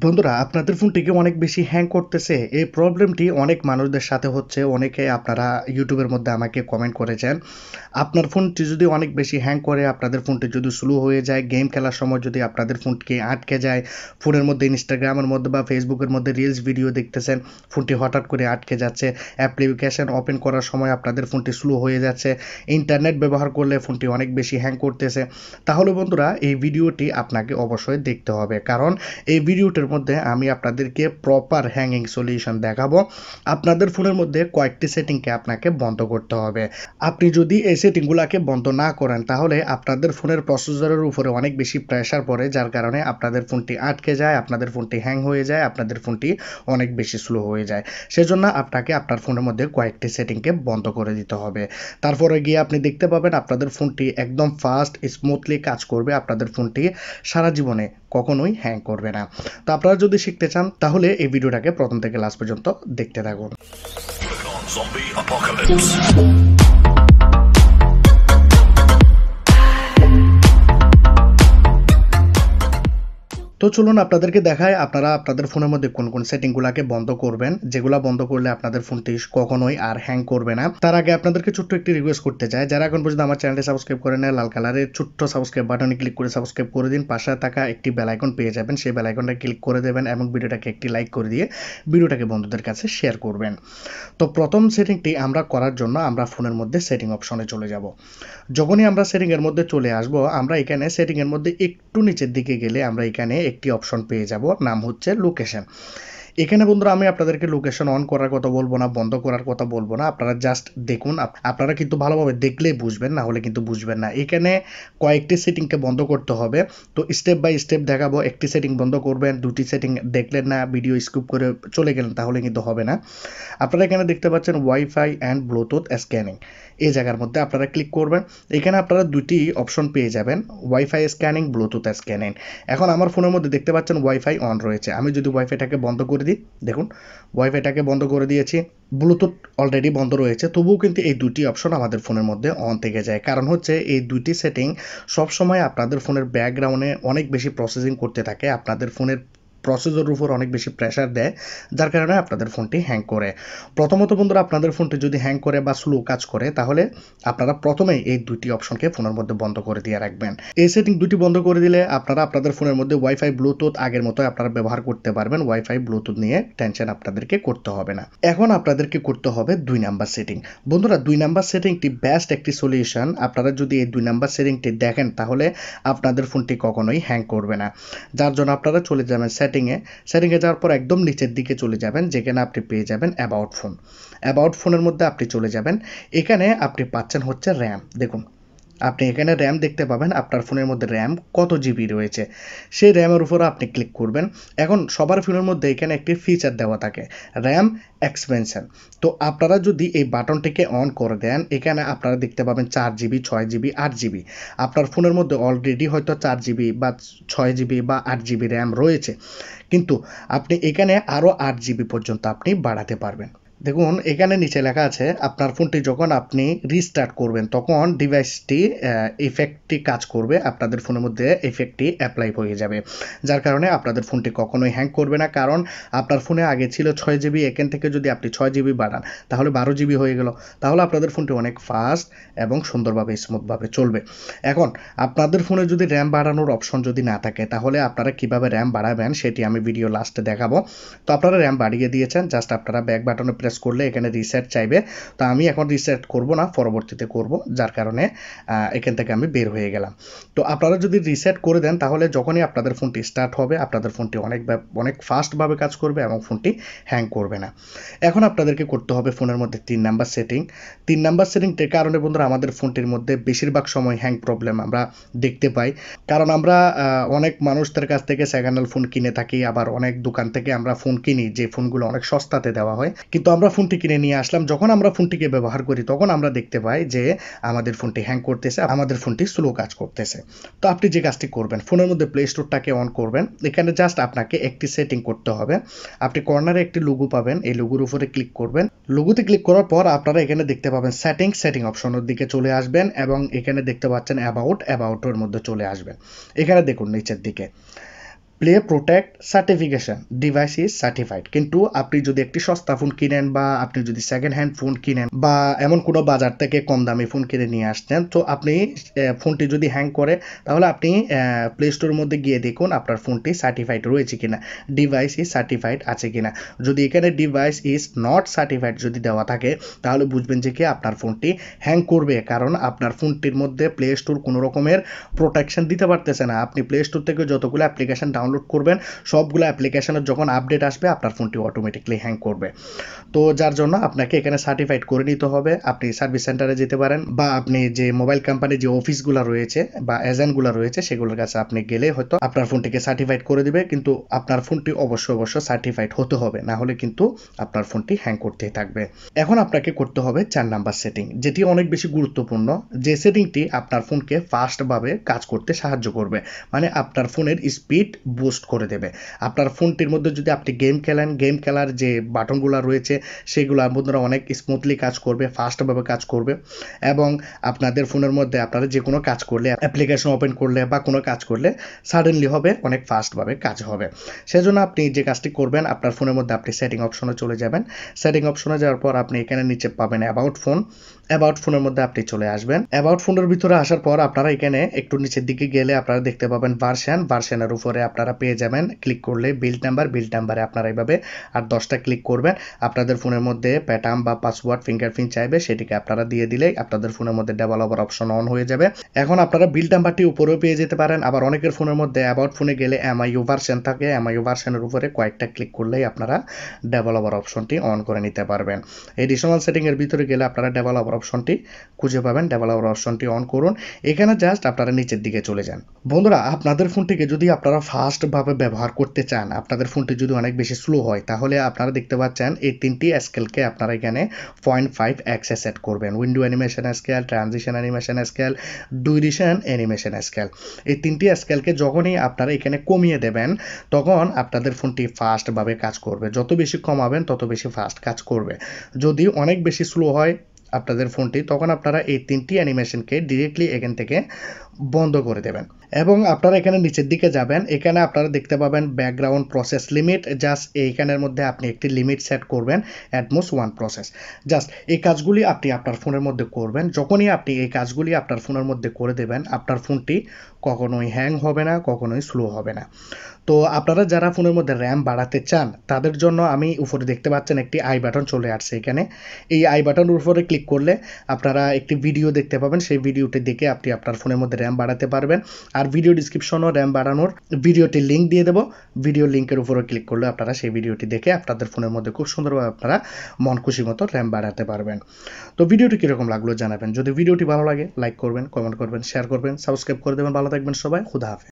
বন্ধুরা আপনাদের ফোনটি কি অনেক বেশি হ্যাং করতেছে? এই প্রবলেমটি অনেক মানুষদের সাথে হচ্ছে। অনেকে আপনারা ইউটিউবের মধ্যে আমাকে কমেন্ট করেছেন। আপনার ফোনটি যদি অনেক বেশি হ্যাং করে, আপনাদের ফোনটি যদি স্লো হয়ে যায়, গেম খেলার সময় যদি আপনাদের ফোনটি আটকে যায়, ফোনের মধ্যে ইনস্টাগ্রামের মধ্যে বা ফেসবুকের মধ্যে রিলস ভিডিও দেখতেছেন, ফোনটি হঠাৎ করে আটকে যাচ্ছে, অ্যাপ্লিকেশন ওপেন করার সময় আপনাদের ফোনটি স্লো হয়ে যাচ্ছে, ইন্টারনেট ব্যবহার করলে ফোনটি অনেক বেশি হ্যাং করতেছে, তাহলে বন্ধুরা এই ভিডিওটি আপনাকে অবশ্যই দেখতে হবে। কারণ এই ভিডিওটির মধ্যে আমি আপনাদেরকে প্রপার হ্যাঙ্গিং সলিউশন দেখাবো। আপনাদের ফোনের মধ্যে কয়েকটি সেটিংকে আপনাকে বন্ধ করতে হবে। আপনি যদি এই সেটিংগুলোকে বন্ধ না করেন তাহলে আপনাদের ফোনের প্রসেসরের উপরে অনেক বেশি প্রেশার পড়ে, যার কারণে আপনাদের ফোনটি আটকে যায়, আপনাদের ফোনটি হ্যাং হয়ে যায়, আপনাদের ফোনটি অনেক বেশি স্লো হয়ে যায়। সেজন্য আপনাকে আপনার ফোনের মধ্যে কয়েকটি সেটিংকে বন্ধ করে দিতে হবে। তারপরে গিয়ে আপনি দেখতে পাবেন আপনাদের ফোনটি একদম ফাস্ট স্মুথলি কাজ করবে। আপনাদের ফোনটি সারা জীবনে কখনোই হ্যাং করবে না। তো আপনারা যদি শিখতে চান তাহলে এই ভিডিওটাকে প্রথম থেকে লাস্ট পর্যন্ত দেখতে থাকুন। তো চলুন আপনাদেরকে দেখায় আপনারা আপনাদের ফোনের মধ্যে কোন কোন সেটিংগুলোকে বন্ধ করবেন, যেগুলো বন্ধ করলে আপনাদের ফোনটি কখনোই আর হ্যাং করবে না। তার আগে আপনাদেরকে ছোট্ট একটি রিকোয়েস্ট করতে চাই, যারা এখন পর্যন্ত আমার চ্যানেলটি সাবস্ক্রাইব করে নেয়, লাল কালারের ছোট্ট সাবস্ক্রাইব বাটনে ক্লিক করে সাবস্ক্রাইব করে দিন। পাশে থাকা একটি বেল আইকন পেয়ে যাবেন, সেই বেল আইকনটা ক্লিক করে দেবেন এবং ভিডিওটাকে একটি লাইক করে দিয়ে ভিডিওটাকে বন্ধুদের কাছে শেয়ার করবেন। তো প্রথম সেটিংটি আমরা করার জন্য আমরা ফোনের মধ্যে সেটিং অপশনে চলে যাব। যখনই আমরা সেটিংয়ের মধ্যে চলে আসব, আমরা এখানে সেটিংয়ের মধ্যে একটু নিচের দিকে গেলে আমরা এখানে একটি অপশন পেয়ে যাব, নাম হচ্ছে লোকেশন। এখানে বন্ধুরা আমি আপনাদেরকে লোকেশন অন করার কথা বলবো না, বন্ধ করার কথা বলবো না, আপনারা জাস্ট দেখুন। আপনারা কিন্তু ভালোভাবে দেখলেই বুঝবেন, না হলে কিন্তু বুঝবেন না। এখানে কয়েকটি সেটিংকে বন্ধ করতে হবে, তো স্টেপ বাই স্টেপ দেখাবো। একটি সেটিং বন্ধ করবেন, দুটি সেটিং দেখলেন না, ভিডিও স্কিপ করে চলে গেলেন, তাহলে কিন্তু হবে না। আপনারা এখানে দেখতে পাচ্ছেন ওয়াইফাই অ্যান্ড ব্লুটুথ স্ক্যানিং, এই জায়গার মধ্যে আপনারা ক্লিক করবেন। এখানে আপনারা দুটি অপশন পেয়ে যাবেন, ওয়াইফাই স্ক্যানিং, ব্লুটুথ স্ক্যানিং। এখন আমার ফোনের মধ্যে দেখতে পাচ্ছেন ওয়াইফাই অন রয়েছে, আমি যদি ওয়াইফাইটাকে বন্ধ করে দিই, দেখুন ওয়াইফাইটাকে বন্ধ করে দিয়েছি, ব্লুটুথ অলরেডি বন্ধ রয়েছে, তবুও কিন্তু এই দুটি অপশন আমাদের ফোনের মধ্যে অন থেকে যায়। কারণ হচ্ছে এই দুটি সেটিং সবসময় আপনাদের ফোনের ব্যাকগ্রাউন্ডে অনেক বেশি প্রসেসিং করতে থাকে, আপনাদের ফোনের প্রসেসরের উপর অনেক বেশি প্রেশার দেয়, যার কারণে আপনাদের ফোনটি হ্যাং করে। প্রথমত বন্ধুরা আপনাদের ফোনটি যদি হ্যাং করে বা স্লো কাজ করে, তাহলে আপনারা প্রথমেই এই দুটি অপশনকে ফোনের মধ্যে বন্ধ করে দিয়ে রাখবেন। এই সেটিং দুটি বন্ধ করে দিলে আপনারা আপনাদের ফোনের মধ্যে ওয়াইফাই ব্লুটুথ আগের মতো আপনারা ব্যবহার করতে পারবেন। ওয়াইফাই ব্লুটুথ নিয়ে টেনশন আপনাদেরকে করতে হবে না। এখন আপনাদেরকে করতে হবে 2 নাম্বার সেটিং। বন্ধুরা 2 নাম্বার সেটিংটি বেস্ট একটি সলিউশন। আপনারা যদি এই 2 নাম্বার সেটিংটি দেখেন তাহলে আপনাদের ফোনটি কখনোই হ্যাং করবে না। যার জন্য আপনারা চলে যাবেন সেটিংয়ে যাওয়ার পর একদম নিচের দিকে চলে যাবেন, যেখানে আপনি পেয়ে যাবেন অ্যাবাউট ফোন। অ্যাবাউট ফোনের মধ্যে আপনি চলে যাবেন, এখানে আপনি পাচ্ছেন হচ্ছে র্যাম। দেখুন আপনি এখানে র্যাম দেখতে পাবেন, আপনার ফোনের মধ্যে র্যাম কত জিবি রয়েছে, সেই র্যামের উপর আপনি ক্লিক করবেন। এখন সবার ফোনের মধ্যে এখানে একটি ফিচার দেওয়া থাকে, র্যাম এক্সপেনশন। তো আপনারা যদি এই বাটনটিকে অন করে দেন, এখানে আপনারা দেখতে পাবেন 4 জিবি, 6 জিবি, 8 জিবি। আপনার ফোনের মধ্যে অলরেডি হয়তো 4 জিবি বা 6 জিবি বা 8 জিবি র্যাম রয়েছে, কিন্তু আপনি এখানে আরও 8 জিবি পর্যন্ত আপনি বাড়াতে পারবেন। দেখুন এখানে নিচে লেখা আছে আপনার ফোনটি যখন আপনি রিস্টার্ট করবেন তখন ডিভাইসটি ইফেক্টটি কাজ করবে, আপনাদের ফোনের মধ্যে ইফেক্টটি অ্যাপ্লাই হয়ে যাবে, যার কারণে আপনাদের ফোনটি কখনোই হ্যাং করবে না। কারণ আপনার ফোনে আগে ছিল 6 জিবি, এখান থেকে যদি আপনি 6 জিবি বাড়ান তাহলে 12 জিবি হয়ে গেল, তাহলে আপনাদের ফোনটি অনেক ফাস্ট এবং সুন্দরভাবে স্মুথভাবে চলবে। এখন আপনাদের ফোনে যদি র্যাম বাড়ানোর অপশন যদি না থাকে, তাহলে আপনারা কিভাবে র্যাম বাড়াবেন সেটি আমি ভিডিও লাস্টে দেখাবো। তো আপনারা র্যাম বাড়িয়ে দিয়েছেন, জাস্ট আপনারা ব্যাক বাটনে প্রেস করলে এখানে রিসেট চাইবে, তো আমি এখন রিসেট করব না, পরবর্তীতে করব, যার কারণে এখান থেকে আমি বের হয়ে গেলাম। তো আপনারা যদি রিসেট করে দেন তাহলে যখনই আপনাদের ফোনটি স্টার্ট হবে আপনাদের ফোনটি অনেক ফাস্টভাবে কাজ করবে এবং ফোনটি হ্যাং করবে না। এখন আপনাদেরকে করতে হবে ফোনের মধ্যে 3 নাম্বার সেটিং। 3 নাম্বার সেটিংটির কারণে বন্ধুরা আমাদের ফোনটির মধ্যে বেশিরভাগ সময় হ্যাং প্রবলেম আমরা দেখতে পাই, কারণ আমরা অনেক মানুষদের কাছ থেকে সেকেন্ড হ্যান্ড ফোন কিনে থাকি, আবার অনেক দোকান থেকে আমরা ফোন কিনি যে ফোনগুলো অনেক সস্তাতে দেওয়া হয়, কিন্তু আমরা ফোনটি কিনে নিয়ে আসলাম, যখন আমরা ফোনটিকে ব্যবহার করি তখন আমরা দেখতে পাই যে আমাদের ফোনটি হ্যাং করতেছে, আমাদের ফোনটি স্লো কাজ করতেছে। তো আপনি যে কাজটি করবেন, ফোনের মধ্যে প্লে স্টোরটাকে অন করবেন, এখানে জাস্ট আপনাকে একটি সেটিং করতে হবে। আপনি কর্নারে একটি লোগো পাবেন, এই লোগোর উপরে ক্লিক করবেন। লোগোতে ক্লিক করার পর আপনারা এখানে দেখতে পাবেন সেটিং অপশনের দিকে চলে আসবেন এবং এখানে দেখতে পাচ্ছেন অ্যাবাউটের মধ্যে চলে আসবেন। এখানে দেখুন নিচের দিকে play protect certification device is certified. কিন্তু আপনি যদি একটি সস্তা ফোন কিনেন বা আপনি যদি সেকেন্ড হ্যান্ড ফোন কিনেন বা এমন কোনো বাজার থেকে কম দামি ফোন কিনে নিয়ে আসছেন, তো আপনি ফোনটি যদি হ্যাং করে তাহলে আপনি প্লে স্টোরের মধ্যে গিয়ে দেখুন আপনার ফোনটি সার্টিফাইড রয়েছে কিনা, ডিভাইস ইজ সার্টিফাইড আছে কিনা। যদি এখানে ডিভাইস ইজ নট সার্টিফাইড যদি দেওয়া থাকে তাহলে বুঝবেন যে কি আপনার ফোনটি হ্যাং করবে, কারণ আপনার ফোনটির মধ্যে প্লে স্টোর কোনো রকমের প্রোটেকশন দিতে পারতেছে না। আপনি প্লে স্টোর থেকে যতগুলো অ্যাপ্লিকেশন ডাউনলোড করবেন সবগুলো অ্যাপ্লিকেশনের যখন আপডেট আসবে আপনার ফোনটি অটোমেটিকলি হ্যাং করবে। তো যার জন্য আপনাকে এখানে সার্টিফাইড করে নিতে হবে। আপনি সার্ভিস সেন্টারে যেতে পারেন বা আপনি যে মোবাইল কোম্পানির যে অফিসগুলো রয়েছে বা এজেন্টগুলো রয়েছে সেগুলোর কাছে আপনি গেলে হয়তো আপনার ফোনটিকে সার্টিফাইড করে দিবে, কিন্তু আপনার ফোনটি অবশ্যই সার্টিফাইড হতে হবে, না হলে কিন্তু আপনার ফোনটি হ্যাং করতেই থাকবে। এখন আপনাকে করতে হবে 4 নাম্বার সেটিং, যেটি অনেক বেশি গুরুত্বপূর্ণ, যে সেটিংটি আপনার ফোনকে ফাস্টভাবে কাজ করতে সাহায্য করবে, মানে আপনার ফোনের স্পিড বুস্ট করে দেবে। আপনার ফোনটির মধ্যে যদি আপনি গেম খেলেন, গেম খেলার যে বাটনগুলো রয়েছে সেগুলো বন্ধুরা অনেক স্মুথলি কাজ করবে, ফাস্টভাবে কাজ করবে, এবং আপনাদের ফোনের মধ্যে আপনারা যে কোনো কাজ করলে, অ্যাপ্লিকেশন ওপেন করলে বা কোনো কাজ করলে সাডেনলি হবে, অনেক ফাস্টভাবে কাজ হবে। সেজন্য আপনি যে কাজটি করবেন, আপনার ফোনের মধ্যে আপনি সেটিং অপশনে চলে যাবেন। সেটিং অপশনে যাওয়ার পর আপনি এখানে নিচে পাবেন অ্যাবাউট ফোন। অ্যাবাউট ফোনের মধ্যে আপনি চলে আসবেন। অ্যাবাউট ফোনের ভিতরে আসার পর আপনারা এখানে একটু নিচের দিকে গেলে আপনারা দেখতে পাবেন ভার্সনের উপরে আপনারা পেয়ে যাবেন, ক্লিক করলে বিল্ড নাম্বারে আপনারা এইভাবে আর 10টা ক্লিক করবেন। আপনাদের ফোনের মধ্যে প্যাটার্ন বা পাসওয়ার্ড ফিঙ্গারপ্রিন্ট চাইবে, সেটিকে আপনারা দিয়ে দিলেই আপনাদের ফোনের মধ্যে ডেভেলপার অপশন অন হয়ে যাবে। এখন আপনারা বিল্ড নাম্বারটি উপরেও পেয়ে যেতে পারেন, আবার অনেকের ফোনের মধ্যে অ্যাবাউট ফোনে গেলে এমআইইউ ভার্সন থাকে, এমআইইউ ভার্সনের উপরে কয়েকটা ক্লিক করলেই আপনারা ডেভেলপার অপশনটি অন করে নিতে পারবেন। এডিশনাল সেটিং এর ভিতরে গেলে আপনারা ডেভেলপার অপশনটি খুঁজে পাবেন, ডেভেলপার অপশনটি অন করুন। এখানে জাস্ট আপনারা নিচের দিকে চলে যান। বন্ধুরা, আপনাদের ফোনটিকে যদি আপনারা ফাস্টভাবে ব্যবহার করতে চান, আপনাদের ফোনটি যদি অনেক বেশি স্লো হয়, তাহলে আপনারা দেখতে পাচ্ছেন এই 3টি স্কেলকে আপনারা এখানে 0.5x সেট করবেন। Window animation scale, transition animation scale, duration animation scale. এই 3টি স্কেলকে যখনই আপনারা এখানে কমিয়ে দেবেন তখন আপনাদের ফোনটি ফাস্টভাবে কাজ করবে। যত বেশি কমাবেন তত বেশি ফাস্ট কাজ করবে। যদি অনেক বেশি স্লো হয় আপনাদের ফোনটি, তখন আপনারা এই 3টি অ্যানিমেশনকে ডিরেক্টলি এখান থেকে বন্ধ করে দেবেন এবং আপনারা এখানে নিচের দিকে যাবেন। এখানে আপনারা দেখতে পাবেন ব্যাকগ্রাউন্ড প্রসেস লিমিট। জাস্ট এইখানের মধ্যে আপনি একটি লিমিট সেট করবেন, অ্যাটমোস্ট 1 প্রসেস। জাস্ট এই কাজগুলি আপনি আপনার ফোনের মধ্যে করবেন। যখনই আপনি এই কাজগুলি আপনার ফোনের মধ্যে করে দেবেন, আপনার ফোনটি কখনোই হ্যাং হবে না, কখনোই স্লো হবে না। তো আপনারা যারা ফোনের মধ্যে র্যাম বাড়াতে চান তাদের জন্য আমি উপরে দেখতে পাচ্ছেন একটি আই বাটন চলে আসছে এখানে। এই আই বাটনের উপরে ক্লিক করলে আপনারা একটি ভিডিও দেখতে পাবেন, সেই ভিডিওটি দেখে আপনি আপনার ফোনের মধ্যে র্যাম বাড়াতে পারবেন। আর ভিডিও ডিসক্রিপশনও র্যাম বাড়ানোর ভিডিওটির লিঙ্ক দিয়ে দেবো। ভিডিও লিঙ্কের উপরে ক্লিক করলে আপনারা সেই ভিডিওটি দেখে আপনাদের ফোনের মধ্যে খুব সুন্দরভাবে আপনারা মন খুশি মতো র্যাম বাড়াতে পারবেন। তো ভিডিওটি কীরকম লাগলো জানাবেন। যদি ভিডিওটি ভালো লাগে লাইক করবেন, কমেন্ট করবেন, শেয়ার করবেন, সাবস্ক্রাইব করে দেবেন। ভালো থাকবেন সবাই, খুদা হাফেজ।